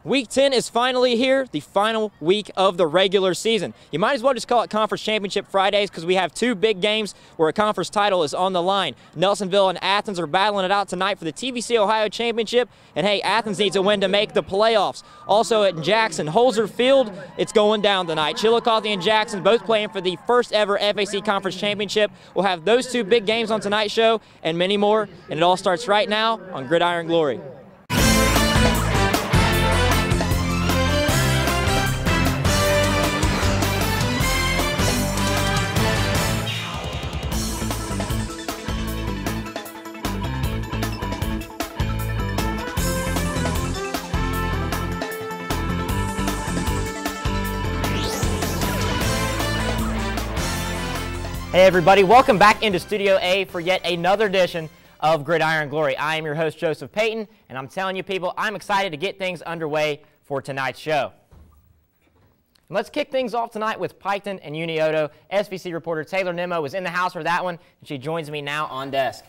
Week 10 is finally here, the final week of the regular season. You might as well just call it Conference Championship Fridays because we have two big games where a conference title is on the line. Nelsonville and Athens are battling it out tonight for the TVC Ohio Championship, and hey, Athens needs a win to make the playoffs. Also at Jackson, Holzer Field, it's going down tonight. Chillicothe and Jackson both playing for the first ever FAC Conference Championship. We'll have those two big games on tonight's show and many more, and it all starts right now on Gridiron Glory. Hey everybody, welcome back into Studio A for yet another edition of Gridiron Glory. I am your host, Joseph Payton, and I'm telling you people, I'm excited to get things underway for tonight's show. And let's kick things off tonight with Piketon and Unioto. SVC reporter Taylor Nimmo was in the house for that one, and she joins me now on desk.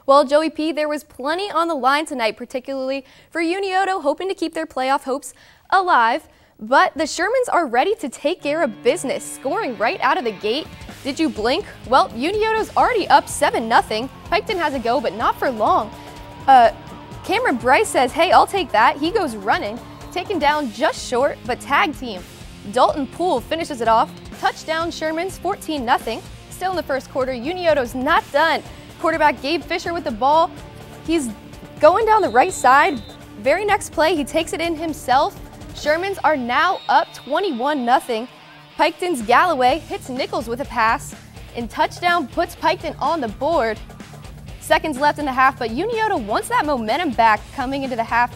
Well, Joey P., there was plenty on the line tonight, particularly for Unioto, hoping to keep their playoff hopes alive. But the Shermans are ready to take care of business, scoring right out of the gate. Did you blink? Well, Unioto's already up 7-0. Piketon has a go, but not for long. Cameron Bryce says, hey, I'll take that. He goes running, taken down just short, but tag team. Dalton Poole finishes it off. Touchdown Shermans, 14-0. Still in the first quarter, Unioto's not done. Quarterback Gabe Fisher with the ball. He's going down the right side. Very next play, he takes it in himself. Shermans are now up 21-0. Piketon's Galloway hits Nichols with a pass, and touchdown puts Piketon on the board. Seconds left in the half, but Unioto wants that momentum back coming into the half.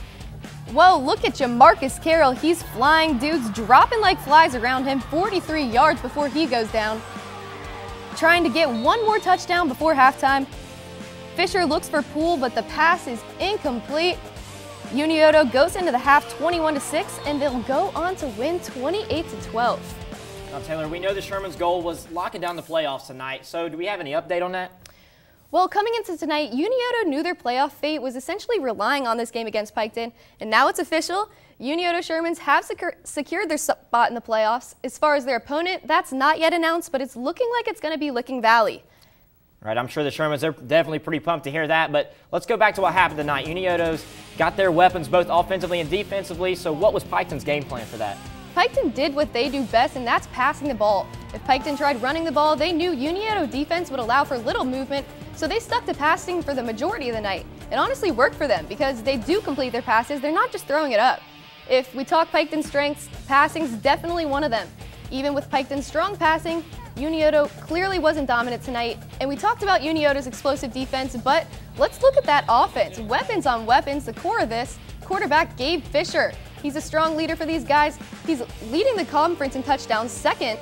Whoa, look at Jamarcus Carroll. He's flying, dudes dropping like flies around him, 43 yards before he goes down. Trying to get one more touchdown before halftime. Fisher looks for Poole, but the pass is incomplete. Unioto goes into the half 21-6, and they'll go on to win 28-12. Now, Taylor, we know the Sherman's goal was locking down the playoffs tonight, so do we have any update on that? Well, coming into tonight, Unioto knew their playoff fate was essentially relying on this game against Piketon, and now it's official. Unioto Shermans have secured their spot in the playoffs. As far as their opponent, that's not yet announced, but it's looking like it's going to be Licking Valley. Right, I'm sure the Shermans are definitely pretty pumped to hear that, but let's go back to what happened tonight. Unioto's got their weapons both offensively and defensively, so what was Piketon's game plan for that? Piketon did what they do best, and that's passing the ball. If Piketon tried running the ball, they knew Unioto defense would allow for little movement, so they stuck to passing for the majority of the night. It honestly worked for them because they do complete their passes. They're not just throwing it up. If we talk Piketon's strengths, passing's definitely one of them. Even with Piketon's strong passing, Unioto clearly wasn't dominant tonight, and we talked about Unioto's explosive defense, but let's look at that offense. Weapons on weapons, the core of this, quarterback Gabe Fisher. He's a strong leader for these guys. He's leading the conference in touchdowns second,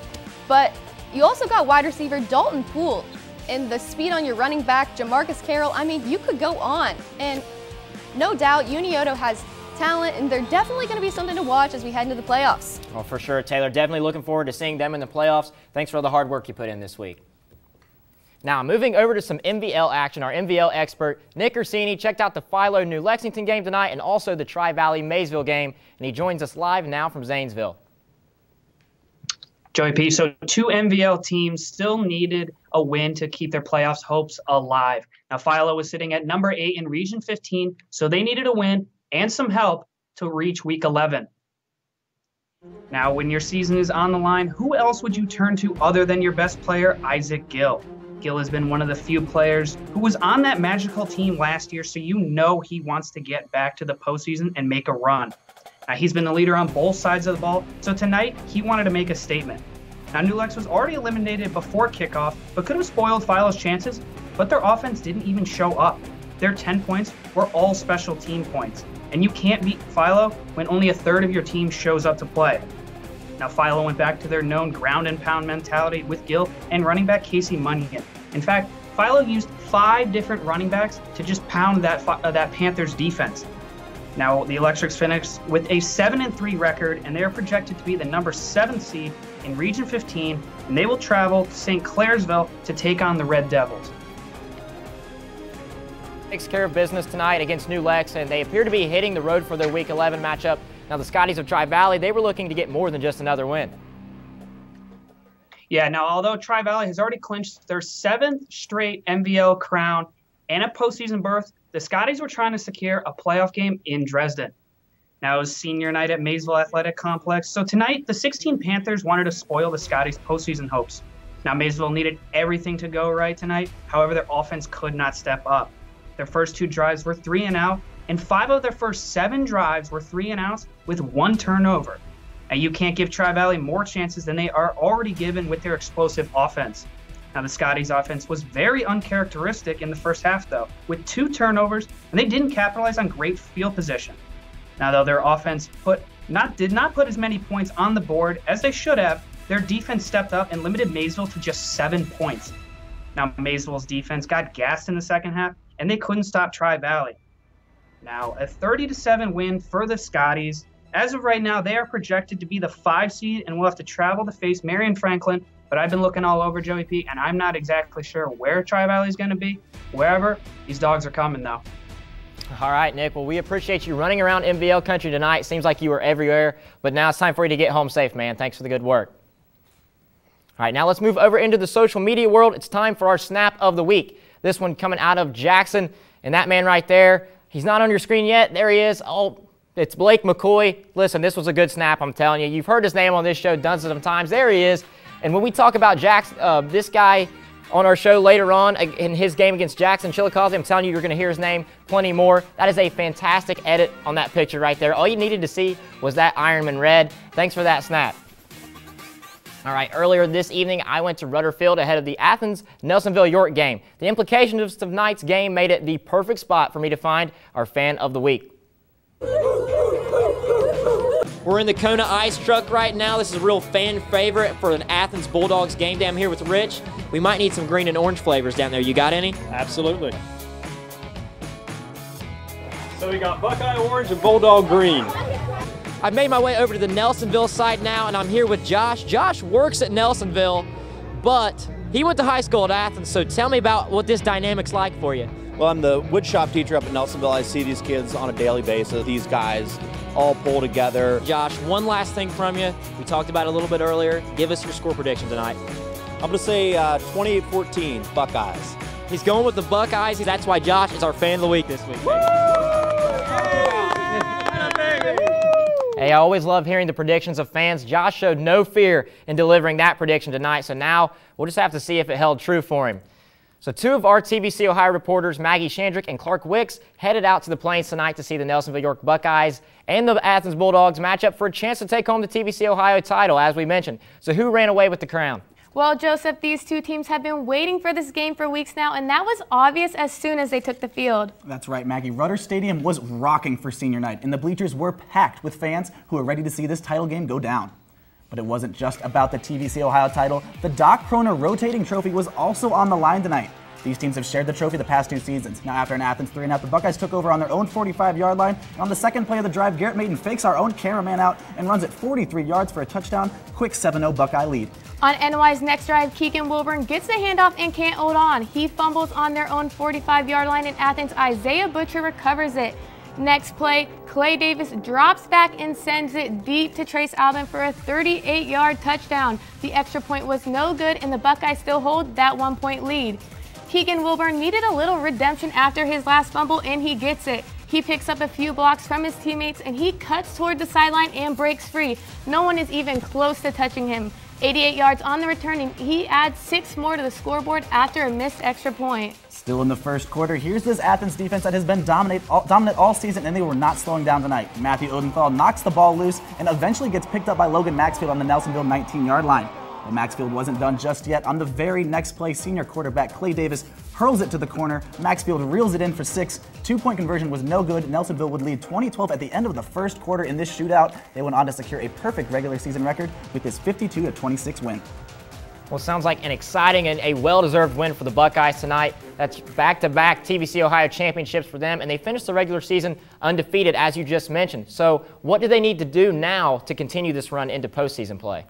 but you also got wide receiver Dalton Poole. And the speed on your running back, Jamarcus Carroll, I mean, you could go on. And no doubt, Unioto has talent, and they're definitely going to be something to watch as we head into the playoffs. Well, for sure, Taylor. Definitely looking forward to seeing them in the playoffs. Thanks for all the hard work you put in this week. Now, moving over to some MVL action, our MVL expert, Nick Ursini, checked out the Philo New Lexington game tonight and also the Tri-Valley Maysville game, and he joins us live now from Zanesville. Joey P., so two MVL teams still needed a win to keep their playoffs hopes alive. Now, Philo was sitting at number 8 in Region 15, so they needed a win and some help to reach Week 11. Now, when your season is on the line, who else would you turn to other than your best player, Isaac Gill? Gill has been one of the few players who was on that magical team last year, so you know he wants to get back to the postseason and make a run. Now, he's been the leader on both sides of the ball, so tonight he wanted to make a statement. Now, New Lex was already eliminated before kickoff, but could have spoiled Philo's chances, but their offense didn't even show up. Their 10 points were all special team points, and you can't beat Philo when only a third of your team shows up to play. Now, Philo went back to their known ground and pound mentality with Gill and running back Casey Munyan. In fact, Philo used 5 different running backs to just pound that Panthers defense. Now, the Electrics finished with a 7-3 record, and they are projected to be the number 7 seed in Region 15, and they will travel to St. Clairsville to take on the Red Devils. Takes care of business tonight against New Lex, and they appear to be hitting the road for their Week 11 matchup Now the Scotties of Tri-Valley, they were looking to get more than just another win. Yeah, now although Tri-Valley has already clinched their 7th straight MVL crown and a postseason berth, the Scotties were trying to secure a playoff game in Dresden. Now it was senior night at Maysville Athletic Complex, so tonight the 16 Panthers wanted to spoil the Scotties' postseason hopes. Now Maysville needed everything to go right tonight, however their offense could not step up. Their first 2 drives were 3 and out, and 5 of their first 7 drives were 3 and outs with 1 turnover. And you can't give Tri-Valley more chances than they are already given with their explosive offense. Now, the Scotties' offense was very uncharacteristic in the first half, though, with 2 turnovers, and they didn't capitalize on great field position. Now, though their offense did not put as many points on the board as they should have, their defense stepped up and limited Maysville to just 7 points. Now, Maysville's defense got gassed in the second half, and they couldn't stop Tri-Valley. Now, a 30-7 win for the Scotties. As of right now, they are projected to be the 5 seed and will have to travel to face Marion Franklin. But I've been looking all over, Joey P, and I'm not exactly sure where Tri-Valley is going to be. Wherever, these dogs are coming, though. All right, Nick. Well, we appreciate you running around MVL country tonight. Seems like you were everywhere, but now it's time for you to get home safe, man. Thanks for the good work. All right, now let's move over into the social media world. It's time for our Snap of the Week. This one coming out of Jackson, and that man right there, he's not on your screen yet. There he is. Oh, it's Blake McCoy. Listen, this was a good snap, I'm telling you. You've heard his name on this show dozens of times. There he is. And when we talk about Jackson, this guy on our show later on in his game against Jackson Chillicothe, I'm telling you, you're going to hear his name plenty more. That is a fantastic edit on that picture right there. All you needed to see was that Ironman red. Thanks for that snap. All right, earlier this evening, I went to Rutherford ahead of the Athens-Nelsonville York game. The implications of tonight's game made it the perfect spot for me to find our Fan of the Week. We're in the Kona Ice Truck right now. This is a real fan favorite for an Athens Bulldogs game down here with Rich. We might need some green and orange flavors down there. You got any? Absolutely. So we got Buckeye Orange and Bulldog Green. I've made my way over to the Nelsonville side now, and I'm here with Josh. Josh works at Nelsonville, but he went to high school at Athens, so tell me about what this dynamic's like for you. Well, I'm the woodshop teacher up at Nelsonville. I see these kids on a daily basis. These guys all pull together. Josh, one last thing from you. We talked about it a little bit earlier. Give us your score prediction tonight. I'm going to say 28-14 Buckeyes. He's going with the Buckeyes. That's why Josh is our Fan of the Week this week. Hey, I always love hearing the predictions of fans. Josh showed no fear in delivering that prediction tonight, so now we'll just have to see if it held true for him. So 2 of our TVC Ohio reporters, Maggie Shandrick and Clark Wicks, headed out to the Plains tonight to see the Nelsonville York Buckeyes and the Athens Bulldogs match up for a chance to take home the TVC Ohio title, as we mentioned. So who ran away with the crown? Well, Joseph, these 2 teams have been waiting for this game for weeks now, and that was obvious as soon as they took the field. That's right, Maggie. Rudder Stadium was rocking for senior night, and the bleachers were packed with fans who were ready to see this title game go down. But it wasn't just about the TVC Ohio title. The Doc Proner rotating trophy was also on the line tonight. These teams have shared the trophy the past 2 seasons. Now, after an Athens 3-and-out, the Buckeyes took over on their own 45-yard line. And on the second play of the drive, Garrett Maiden fakes our own cameraman out and runs it 43 yards for a touchdown. Quick 7-0 Buckeye lead. On NY's next drive, Keegan Wilburn gets the handoff and can't hold on. He fumbles on their own 45-yard line, and Athens' Isaiah Butcher recovers it. Next play, Clay Davis drops back and sends it deep to Trace Alvin for a 38-yard touchdown. The extra point was no good, and the Buckeyes still hold that 1-point lead. Keegan Wilburn needed a little redemption after his last fumble, and he gets it. He picks up a few blocks from his teammates, and he cuts toward the sideline and breaks free. No one is even close to touching him. 88 yards on the return, and he adds 6 more to the scoreboard after a missed extra point. Still in the first quarter, here's this Athens defense that has been dominant all season, and they were not slowing down tonight. Matthew Odenthal knocks the ball loose and eventually gets picked up by Logan Maxfield on the Nelsonville 19-yard line. But Maxfield wasn't done just yet. On the very next play, senior quarterback Clay Davis hurls it to the corner. Maxfield reels it in for 6. 2-point conversion was no good. Nelsonville would lead 20-12 at the end of the first quarter in this shootout. They went on to secure a perfect regular season record with this 52-26 win. Well, sounds like an exciting and a well-deserved win for the Buckeyes tonight. That's back-to-back TVC Ohio championships for them, and they finished the regular season undefeated, as you just mentioned. So what do they need to do now to continue this run into postseason play?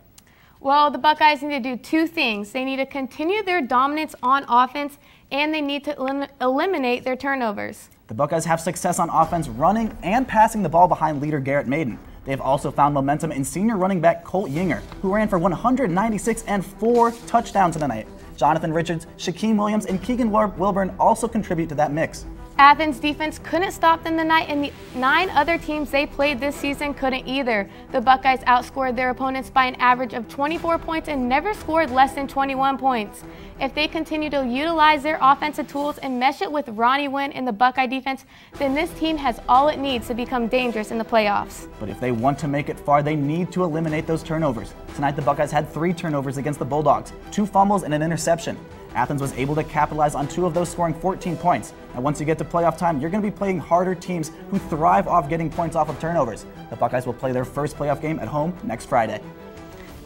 Well, the Buckeyes need to do 2 things. They need to continue their dominance on offense, and they need to eliminate their turnovers. The Buckeyes have success on offense running and passing the ball behind leader Garrett Maiden. They've also found momentum in senior running back Colt Yinger, who ran for 196 and 4 touchdowns tonight. Jonathan Richards, Shaquem Williams, and Keegan Wilburn also contribute to that mix. Athens defense couldn't stop them tonight, and the 9 other teams they played this season couldn't either. The Buckeyes outscored their opponents by an average of 24 points and never scored less than 21 points. If they continue to utilize their offensive tools and mesh it with Ronnie Wynn and the Buckeye defense, then this team has all it needs to become dangerous in the playoffs. But if they want to make it far, they need to eliminate those turnovers. Tonight, the Buckeyes had 3 turnovers against the Bulldogs, 2 fumbles and an interception. Athens was able to capitalize on 2 of those, scoring 14 points. And once you get to playoff time, you're going to be playing harder teams who thrive off getting points off of turnovers. The Buckeyes will play their first playoff game at home next Friday.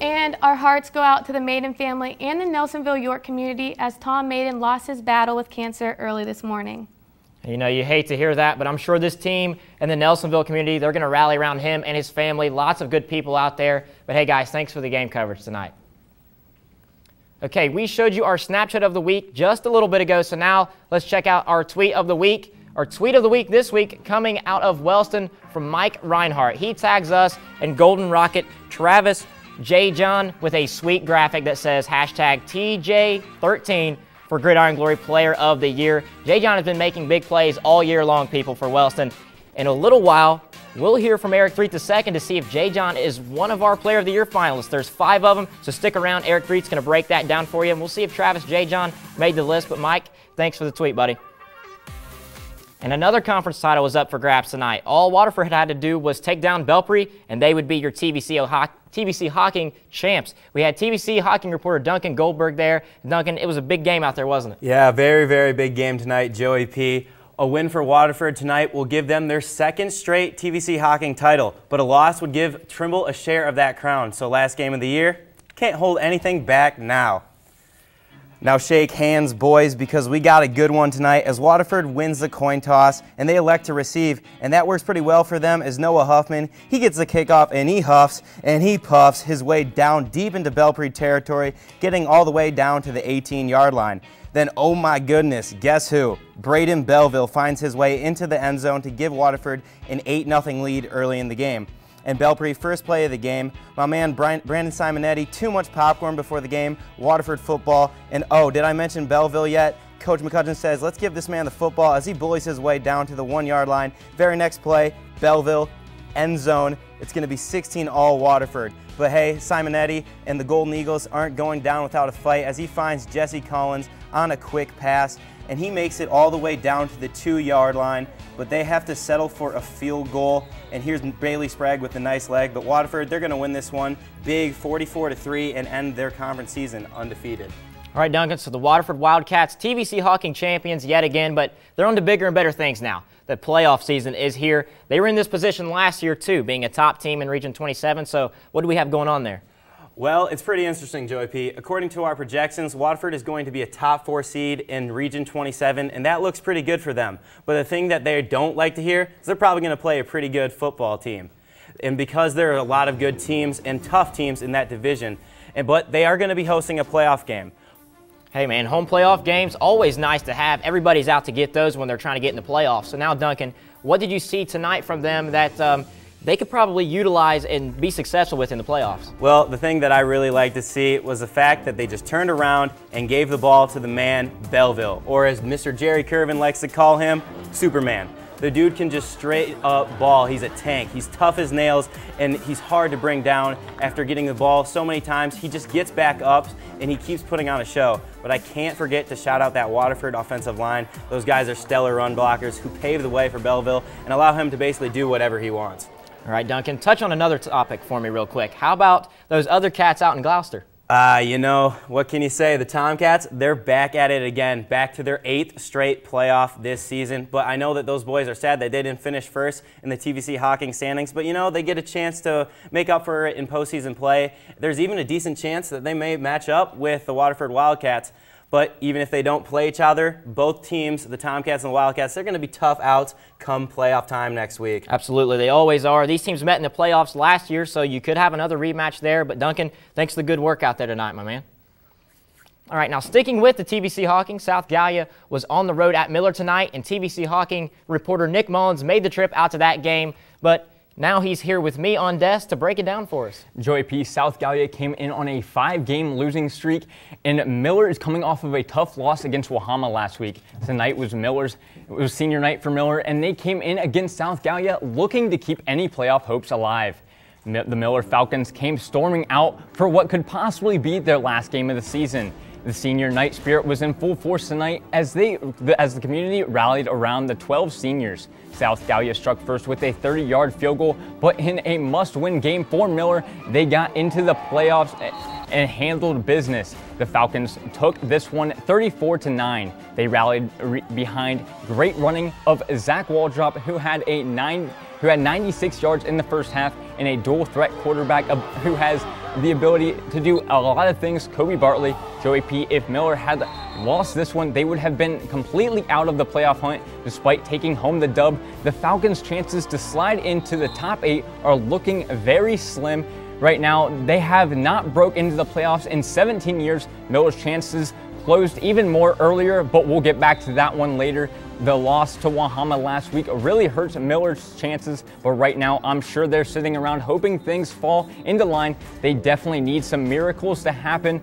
And our hearts go out to the Maiden family and the Nelsonville York community as Tom Maiden lost his battle with cancer early this morning. You know, you hate to hear that, but I'm sure this team and the Nelsonville community, they're going to rally around him and his family. Lots of good people out there. But hey, guys, thanks for the game coverage tonight. Okay, we showed you our Snapchat of the week just a little bit ago, so now let's check out our tweet of the week. Our tweet of the week this week coming out of Wellston from Mike Reinhardt. He tags us and Golden Rocket Travis J. John with a sweet graphic that says hashtag TJ13 for Gridiron Glory Player of the Year. J. John has been making big plays all year long, people, for Wellston. In a little while, we'll hear from Eric Threet II to see if J. John is one of our Player of the Year finalists. There's 5 of them, so stick around. Eric Threet's going to break that down for you, and we'll see if Travis J. John made the list. But, Mike, thanks for the tweet, buddy. And another conference title was up for grabs tonight. All Waterford had to do was take down Belpre, and they would be your TVC Hocking champs. We had TVC Hocking reporter Duncan Goldberg there. Duncan, it was a big game out there, wasn't it? Yeah, very, very big game tonight, Joey P. A win for Waterford tonight will give them their 2nd straight TVC Hocking title, but a loss would give Trimble a share of that crown. So last game of the year, can't hold anything back now. Now shake hands, boys, because we got a good one tonight as Waterford wins the coin toss and they elect to receive, and that works pretty well for them as Noah Huffman, he gets the kickoff and he huffs and he puffs his way down deep into Belpre territory, getting all the way down to the 18-yard line. Then, oh my goodness, guess who? Braden Belleville finds his way into the end zone to give Waterford an 8-0 lead early in the game. And Belpre, first play of the game, my man Brandon Simonetti, too much popcorn before the game, Waterford football, and oh, did I mention Belleville yet? Coach McCutcheon says, let's give this man the football as he bullies his way down to the 1-yard line. Very next play, Belleville, end zone. It's going to be 16 all Waterford. But hey, Simonetti and the Golden Eagles aren't going down without a fight as he finds Jesse Collins on a quick pass, and he makes it all the way down to the 2-yard line, but they have to settle for a field goal. And here's Bailey Sprague with a nice leg, but Waterford, they're going to win this one big 44-3 and end their conference season undefeated. All right, Duncan, so the Waterford Wildcats, TVC Hocking champions yet again, but they're on to bigger and better things now. The playoff season is here. They were in this position last year, too, being a top team in Region 27, so what do we have going on there? Well, it's pretty interesting, Joey P. According to our projections, Waterford is going to be a top 4 seed in Region 27, and that looks pretty good for them. But the thing that they don't like to hear is they're probably going to play a pretty good football team. And because there are a lot of good teams and tough teams in that division, but they are going to be hosting a playoff game. Hey, man, home playoff games, always nice to have. Everybody's out to get those when they're trying to get in the playoffs. So now, Duncan, what did you see tonight from them that they could probably utilize and be successful with in the playoffs? Well, the thing that I really like to see was the fact that they just turned around and gave the ball to the man, Belleville, or as Mr. Jerry Curvin likes to call him, Superman. The dude can just straight up ball. He's a tank. He's tough as nails, and he's hard to bring down after getting the ball so many times. He just gets back up, and he keeps putting on a show. But I can't forget to shout out that Waterford offensive line. Those guys are stellar run blockers who pave the way for Belleville and allow him to basically do whatever he wants. All right, Duncan, touch on another topic for me real quick. How about those other cats out in Gloucester? You know, what can you say? The Tomcats, they're back at it again, back to their 8th straight playoff this season. But I know that those boys are sad that they didn't finish first in the TVC Hocking standings. But, you know, they get a chance to make up for it in postseason play. There's even a decent chance that they may match up with the Waterford Wildcats. But even if they don't play each other, both teams, the Tomcats and the Wildcats, they're going to be tough outs come playoff time next week. Absolutely, they always are. These teams met in the playoffs last year, so you could have another rematch there. But Duncan, thanks for the good work out there tonight, my man. All right, now sticking with the TVC Hocking, South Gallia was on the road at Miller tonight, and TVC Hocking reporter Nick Mullins made the trip out to that game. But Now he's here with me on desk to break it down for us. Joey P. South Gallia came in on a 5-game losing streak, and Miller is coming off of a tough loss against Wahama last week. Tonight was senior night for Miller, and they came in against South Gallia looking to keep any playoff hopes alive. The Miller Falcons came storming out for what could possibly be their last game of the season. The senior night spirit was in full force tonight as the community rallied around the 12 seniors. South Gallia struck first with a 30-yard field goal, but in a must-win game for Miller, they got into the playoffs and handled business. The Falcons took this one 34-9. They rallied behind great running of Zach Waldrop, who had 96 yards in the first half, and a dual-threat quarterback who has the ability to do a lot of things, Kobe Bartley. Joey P., if Miller had lost this one, they would have been completely out of the playoff hunt despite taking home the dub. The Falcons' chances to slide into the top 8 are looking very slim. Right now, they have not broke into the playoffs in 17 years. Miller's chances closed even more earlier, but we'll get back to that one later. The loss to Wahama last week really hurts Miller's chances, but right now I'm sure they're sitting around hoping things fall into line. They definitely need some miracles to happen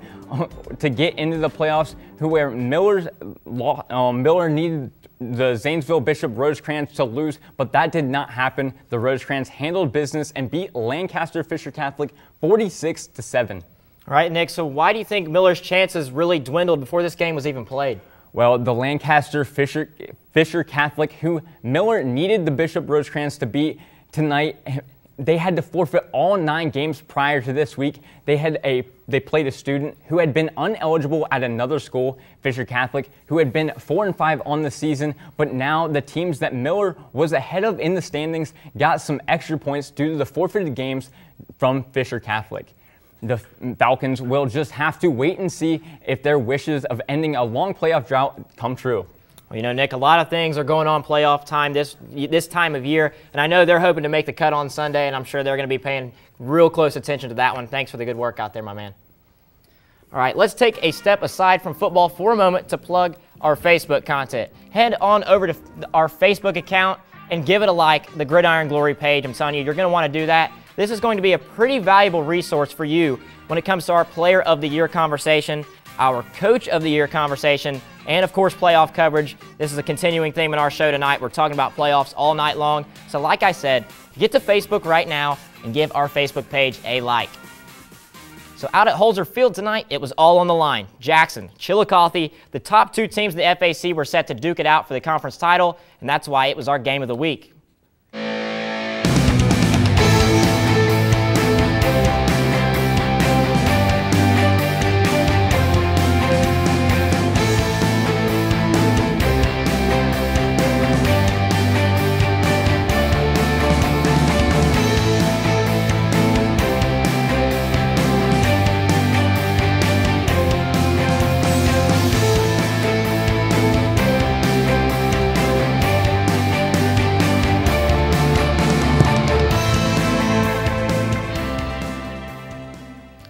to get into the playoffs, where Miller needed the Zanesville Bishop Rosecrans to lose, but that did not happen. The Rosecrans handled business and beat Lancaster Fisher Catholic 46-7. All right, Nick, so why do you think Miller's chances really dwindled before this game was even played? Well, the Lancaster Fisher Catholic, who Miller needed the Bishop Rosecrans to beat tonight, they had to forfeit all 9 games prior to this week. They played a student who had been ineligible at another school, Fisher Catholic, who had been 4-5 on the season, but now the teams that Miller was ahead of in the standings got some extra points due to the forfeited games from Fisher Catholic. The Falcons will just have to wait and see if their wishes of ending a long playoff drought come true. Well, you know, Nick, a lot of things are going on playoff time this time of year, and I know they're hoping to make the cut on Sunday, and I'm sure they're going to be paying real close attention to that one. Thanks for the good work out there, my man. All right, let's take a step aside from football for a moment to plug our Facebook content. Head on over to our Facebook account and give it a like, the Gridiron Glory page. I'm telling you, you're going to want to do that. This is going to be a pretty valuable resource for you when it comes to our Player of the Year conversation, our Coach of the Year conversation, and of course playoff coverage. This is a continuing theme in our show tonight. We're talking about playoffs all night long. So like I said, get to Facebook right now and give our Facebook page a like. So out at Holzer Field tonight, it was all on the line. Jackson, Chillicothe, the top 2 teams in the FAC were set to duke it out for the conference title, and that's why it was our game of the week.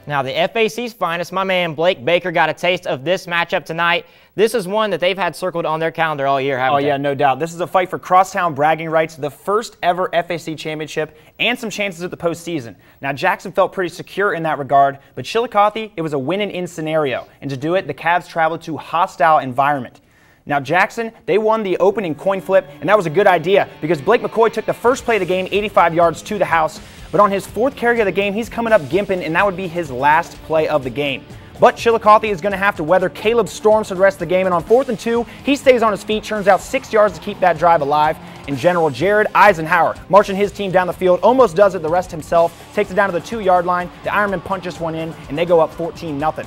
Now, the FAC's finest, my man Blake Baker, got a taste of this matchup tonight. This is one that they've had circled on their calendar all year, haven't they? Oh, yeah, no doubt. This is a fight for crosstown bragging rights, the first ever FAC championship, and some chances at the postseason. Now, Jackson felt pretty secure in that regard, but Chillicothe, it was a win-and-in scenario. And to do it, the Cavs traveled to a hostile environment. Now, Jackson, they won the opening coin flip, and that was a good idea because Blake McCoy took the first play of the game 85 yards to the house. But on his 4th carry of the game, he's coming up gimping, and that would be his last play of the game. But Chillicothe is going to have to weather Caleb's storms for the rest of the game, and on 4th and 2, he stays on his feet, turns out 6 yards to keep that drive alive. And General Jared Eisenhower, marching his team down the field, almost does it the rest himself, takes it down to the 2-yard line. The Ironmen punches one in, and they go up 14-0.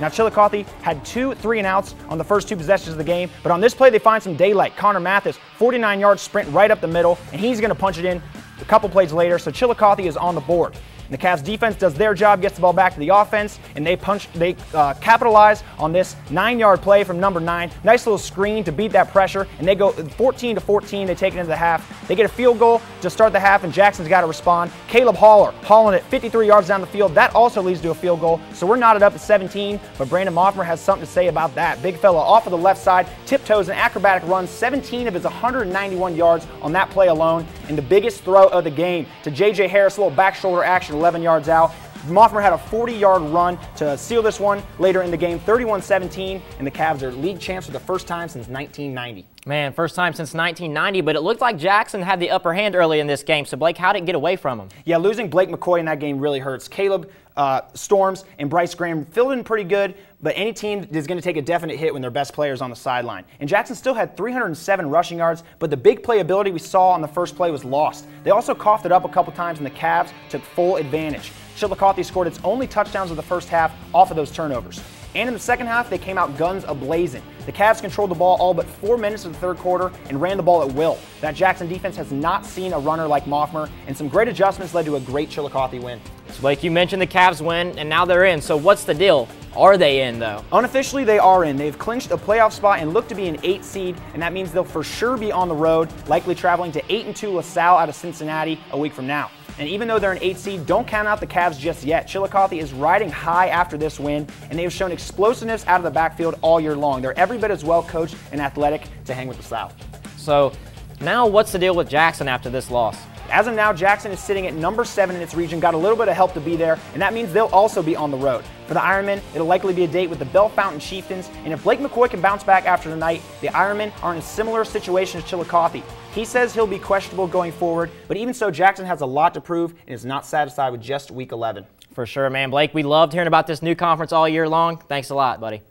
Now, Chillicothe had 2 3-and-outs on the first 2 possessions of the game, but on this play, they find some daylight. Connor Mathis, 49-yard sprint right up the middle, and he's going to punch it in a couple plays later, so Chillicothe is on the board. And the Cavs defense does their job, gets the ball back to the offense, and they capitalize on this 9-yard play from number 9. Nice little screen to beat that pressure, and they go 14-14. They take it into the half. They get a field goal to start the half, and Jackson's got to respond. Caleb Haller hauling it 53 yards down the field. That also leads to a field goal, so we're knotted up at 17, but Brandon Moffmer has something to say about that. Big fella off of the left side, tiptoes an acrobatic run, 17 of his 191 yards on that play alone, and the biggest throw of the game to J.J. Harris, a little back shoulder action, 11 yards out. Moffmer had a 40-yard run to seal this one later in the game, 31-17, and the Cavs are league champs for the first time since 1990. Man, first time since 1990, but it looked like Jackson had the upper hand early in this game. So, Blake, how did it get away from him? Yeah, losing Blake McCoy in that game really hurts. Caleb Storms and Bryce Graham filled in pretty good, but any team is going to take a definite hit when their best players on the sideline. And Jackson still had 307 rushing yards, but the big playability we saw on the first play was lost. They also coughed it up a couple times, and the Cavs took full advantage. Chillicothe scored its only touchdowns of the first half off of those turnovers. And in the second half, they came out guns a-blazing. The Cavs controlled the ball all but 4 minutes of the third quarter and ran the ball at will. That Jackson defense has not seen a runner like Moffmer, and some great adjustments led to a great Chillicothe win. So, Blake, you mentioned the Cavs win, and now they're in. So what's the deal? Are they in, though? Unofficially, they are in. They've clinched a playoff spot and look to be an 8 seed, and that means they'll for sure be on the road, likely traveling to 8-2 LaSalle out of Cincinnati a week from now. And even though they're an 8 seed, don't count out the Cavs just yet. Chillicothe is riding high after this win, and they have shown explosiveness out of the backfield all year long. They're every bit as well coached and athletic to hang with the South. So now what's the deal with Jackson after this loss? As of now, Jackson is sitting at number 7 in its region, got a little bit of help to be there, and that means they'll also be on the road. For the Ironmen, it'll likely be a date with the Bell Fountain Chieftains, and if Blake McCoy can bounce back after tonight, the Ironmen are in a similar situation as Chillicothe. He says he'll be questionable going forward, but even so, Jackson has a lot to prove and is not satisfied with just week 11. For sure, man. Blake, we loved hearing about this new conference all year long. Thanks a lot, buddy.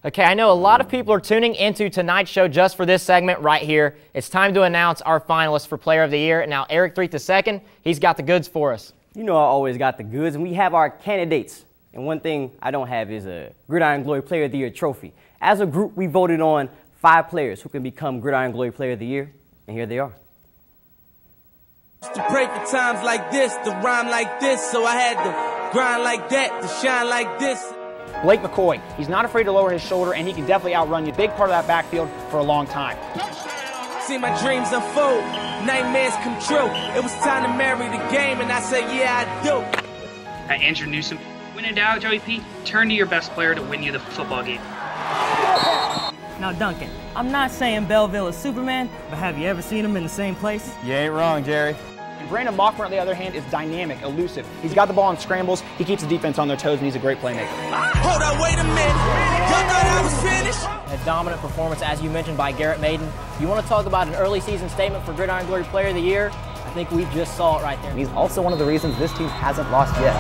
Okay, I know a lot of people are tuning into tonight's show just for this segment right here. It's time to announce our finalists for Player of the Year. Now, Eric Threet II, he's got the goods for us. You know I always got the goods, and we have our candidates. And one thing I don't have is a Gridiron Glory Player of the Year trophy. As a group, we voted on 5 players who can become Gridiron Glory Player of the Year, and here they are. To pray for times like this, to rhyme like this, so I had to grind like that, to shine like this. Blake McCoy, he's not afraid to lower his shoulder, and he can definitely outrun you. Big part of that backfield for a long time. See my dreams unfold, nightmares come true. It was time to marry the game, and I said, yeah, I do. Andrew Newsom, when in doubt, Joey P, turn to your best player to win you the football game. Now, Duncan, I'm not saying Belleville is Superman, but have you ever seen him in the same place? You ain't wrong, Jerry. And Brandon Moffmer, on the other hand, is dynamic, elusive. He's got the ball in scrambles, he keeps the defense on their toes, and he's a great playmaker. Hold on, wait a minute. Y'all thought I was finished? A dominant performance, as you mentioned, by Garrett Maiden. You want to talk about an early season statement for Gridiron Glory Player of the Year? I think we just saw it right there. And he's also one of the reasons this team hasn't lost yet.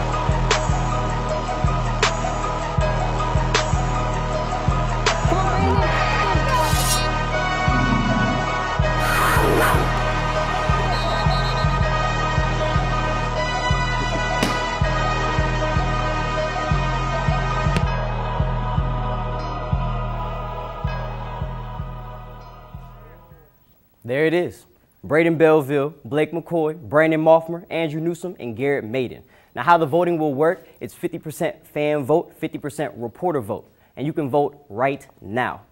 There it is. Braden Belleville, Blake McCoy, Brandon Moffmer, Andrew Newsom, and Garrett Maiden. Now, how the voting will work, it's 50% fan vote, 50% reporter vote. And you can vote right now.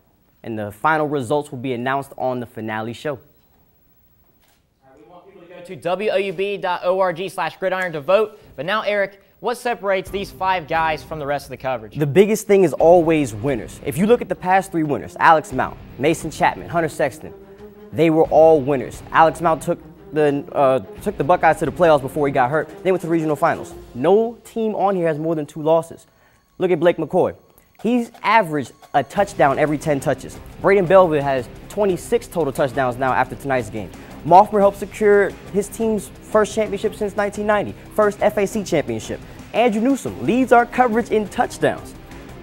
And the final results will be announced on the finale show. We want people to go to woub.org/gridiron to vote. But now, Eric, what separates these 5 guys from the rest of the coverage? The biggest thing is always winners. If you look at the past 3 winners, Alex Mount, Mason Chapman, Hunter Sexton, they were all winners. Alex Mount took the Buckeyes to the playoffs before he got hurt. They went to regional finals. No team on here has more than 2 losses. Look at Blake McCoy. He's averaged a touchdown every 10 touches. Braden Belleville has 26 total touchdowns now after tonight's game. Moffmer helped secure his team's first championship since 1990, first FAC championship. Andrew Newsom leads our coverage in touchdowns.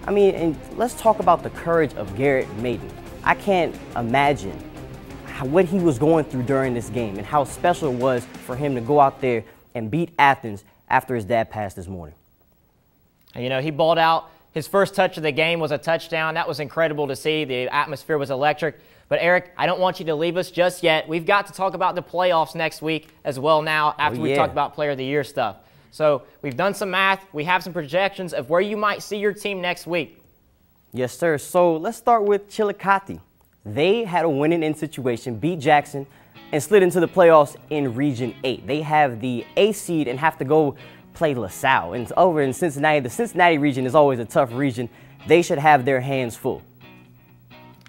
I mean, and let's talk about the courage of Garrett Maiden. I can't imagine what he was going through during this game and how special it was for him to go out there and beat Athens after his dad passed this morning. You know, he balled out. His first touch of the game was a touchdown. That was incredible to see. The atmosphere was electric. But, Eric, I don't want you to leave us just yet. We've got to talk about the playoffs next week as well now after we talked about Player of the Year stuff. So we've done some math. We have some projections of where you might see your team next week. Yes, sir. So let's start with Chillicothe. They had a winning-in situation, beat Jackson, and slid into the playoffs in Region 8. They have the A seed and have to go play LaSalle. And it's over in Cincinnati. The Cincinnati region is always a tough region. They should have their hands full.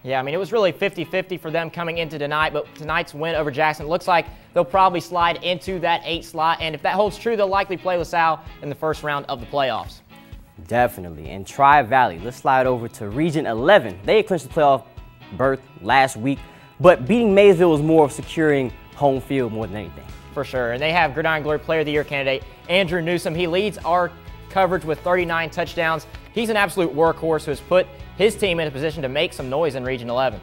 Yeah, I mean, it was really 50-50 for them coming into tonight, but tonight's win over Jackson looks like they'll probably slide into that 8 slot, and if that holds true, they'll likely play LaSalle in the first round of the playoffs. Definitely. And Tri-Valley, let's slide over to Region 11. They clinched the playoff berth last week, but beating Maysville was more of securing home field more than anything. For sure, and they have Gridiron Glory Player of the Year candidate Andrew Newsom. He leads our coverage with 39 touchdowns. He's an absolute workhorse who has put his team in a position to make some noise in Region 11.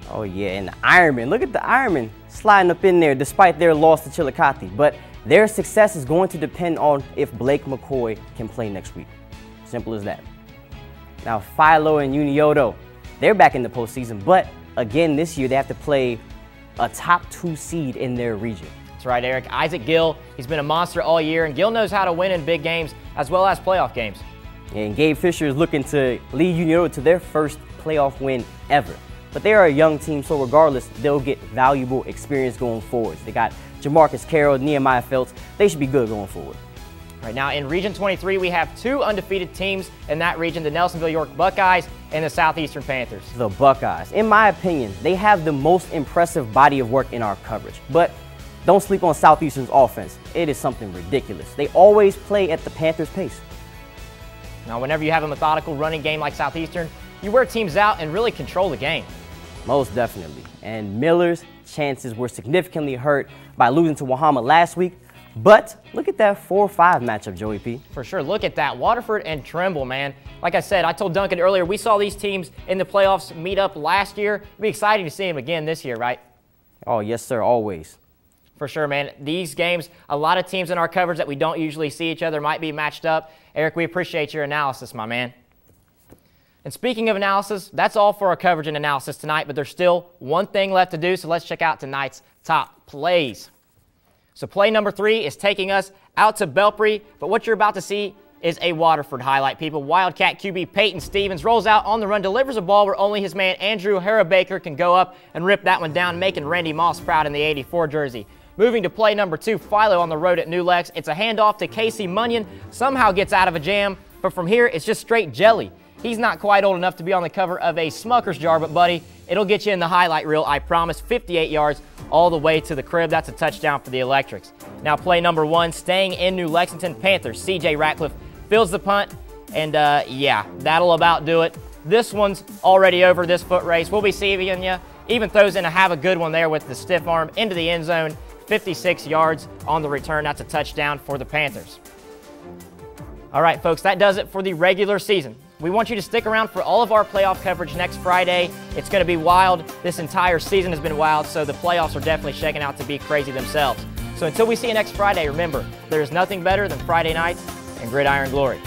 Oh yeah, and the Ironmen. Look at the Ironmen sliding up in there despite their loss to Chillicothe. But their success is going to depend on if Blake McCoy can play next week. Simple as that. Now Philo and Unioto, they're back in the postseason, but again this year they have to play a top 2 seed in their region. That's right, Eric. Isaac Gill, he's been a monster all year, and Gill knows how to win in big games as well as playoff games. And Gabe Fisher is looking to lead Unioto to their first playoff win ever. But they are a young team, so regardless, they'll get valuable experience going forward. They got Jamarcus Carroll, Nehemiah Feltz. They should be good going forward. Right now in Region 23, we have 2 undefeated teams in that region, the Nelsonville York Buckeyes and the Southeastern Panthers. The Buckeyes, in my opinion, they have the most impressive body of work in our coverage. But don't sleep on Southeastern's offense. It is something ridiculous. They always play at the Panthers' pace. Now, whenever you have a methodical running game like Southeastern, you wear teams out and really control the game. Most definitely. And Miller's chances were significantly hurt by losing to Wahama last week. But look at that 4-5 matchup, Joey P. For sure. Look at that. Waterford and Trimble, man. Like I said, I told Duncan earlier, we saw these teams in the playoffs meet up last year. It'll be exciting to see them again this year, right? Oh, yes, sir. Always. For sure, man. These games, a lot of teams in our coverage that we don't usually see each other might be matched up. Eric, we appreciate your analysis, my man. And speaking of analysis, that's all for our coverage and analysis tonight, but there's still one thing left to do, so let's check out tonight's top plays. So play number 3 is taking us out to Belpre, but what you're about to see is a Waterford highlight, people. Wildcat QB Peyton Stevens rolls out on the run, delivers a ball where only his man Andrew Harabaker can go up and rip that one down, making Randy Moss proud in the 84 jersey. Moving to play number 2, Philo on the road at New Lex. It's a handoff to Casey Munyon, somehow gets out of a jam, but from here it's just straight jelly. He's not quite old enough to be on the cover of a Smucker's jar, but buddy, it'll get you in the highlight reel, I promise. 58 yards all the way to the crib. That's a touchdown for the Electrics. Now play number 1, staying in New Lexington, Panthers. CJ Ratcliffe fields the punt, and yeah, that'll about do it. This one's already over, this foot race. We'll be seeing you. Even throws in a have a good one there with the stiff arm into the end zone. 56 yards on the return. That's a touchdown for the Panthers. All right, folks, that does it for the regular season. We want you to stick around for all of our playoff coverage next Friday. It's going to be wild. This entire season has been wild, so the playoffs are definitely shaking out to be crazy themselves. So until we see you next Friday, remember, there is nothing better than Friday nights and Gridiron Glory.